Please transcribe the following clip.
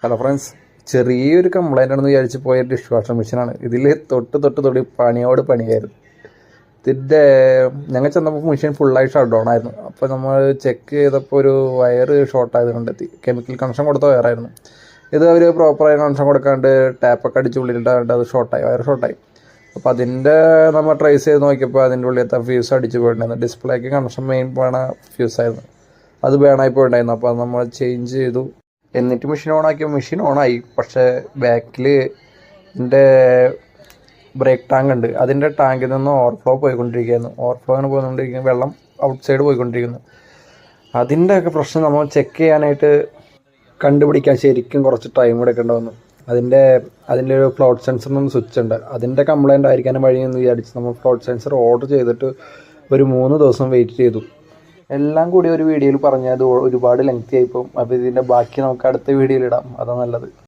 Hello friends, ചെറിയൊരു complaint ആണെന്ന് വിചാരിച്ച് പോയ ഡിഷ് വാഷർ മെഷീനാണ്. ഇതിൽ തൊട്ട് പണിയോട് പണിയായിരുന്നു. ഇതിൻ്റെ ഞങ്ങൾ ചെന്നപ്പോൾ മെഷീൻ ഫുള്ളായി ഷട്ട് ഡൗൺ ആയിരുന്നു. അപ്പോൾ നമ്മൾ ചെക്ക് ചെയ്തപ്പോൾ ഒരു വയറ് ഷോർട്ടായത് കണ്ടെത്തി. കെമിക്കൽ കണക്ഷൻ കൊടുത്ത വയറായിരുന്നു ഇത്. അവർ പ്രോപ്പറായി കണക്ഷൻ കൊടുക്കാണ്ട് ടാപ്പൊക്കെ അടിച്ച് ഉള്ളിലിട്ടാണ്ട് അത് വയർ ഷോർട്ടായി. അപ്പോൾ അതിൻ്റെ നമ്മൾ ട്രേസ് ചെയ്ത് നോക്കിയപ്പോൾ അതിൻ്റെ ഉള്ളിലത്തെ ഫ്യൂസ് അടിച്ച് പോയിട്ടുണ്ടായിരുന്നു. ഡിസ്പ്ലേക്ക് കണക്ഷൻ മെയിൻ വേണ ഫ്യൂസായിരുന്നു, അത് ബേണായി പോയിട്ടുണ്ടായിരുന്നു. അപ്പോൾ അത് നമ്മൾ ചേഞ്ച് ചെയ്തു. എന്നിട്ട് മെഷീൻ ഓണായി. പക്ഷേ ബാക്കിൽ എൻ്റെ ബ്രേക്ക് ടാങ്ക് ഉണ്ട്, അതിൻ്റെ ടാങ്കിൽ നിന്ന് ഓവർഫ്ലോ അങ്ങനെ പോയിക്കൊണ്ടിരിക്കുന്നു. വെള്ളം ഔട്ട് സൈഡ് പോയിക്കൊണ്ടിരിക്കുന്നു. അതിൻ്റെയൊക്കെ പ്രശ്നം നമ്മൾ ചെക്ക് ചെയ്യാനായിട്ട് കണ്ടുപിടിക്കാൻ ശരിക്കും കുറച്ച് ടൈം എടുക്കേണ്ടി വന്നു. അതിൻ്റെ ഒരു ഫ്ലോട്ട് സെൻസറിനൊന്ന് സ്വിച്ച് ഉണ്ട്, അതിൻ്റെ കംപ്ലൈൻ്റ് ആയിരിക്കാനും വഴിയെന്ന് വിചാരിച്ച് നമ്മൾ ഫ്ലോട്ട് സെൻസർ ഓർഡർ ചെയ്തിട്ട് ഒരു 3 ദിവസം വെയിറ്റ് ചെയ്തു. എല്ലാം കൂടി ഒരു വീഡിയോയിൽ പറഞ്ഞത് ഒരുപാട് ലെങ്തി ആയിപ്പോവും. അപ്പോൾ ഇതിൻ്റെ ബാക്കി നമുക്ക് അടുത്ത വീഡിയോയിൽ ഇടാം, അതാണ് നല്ലത്.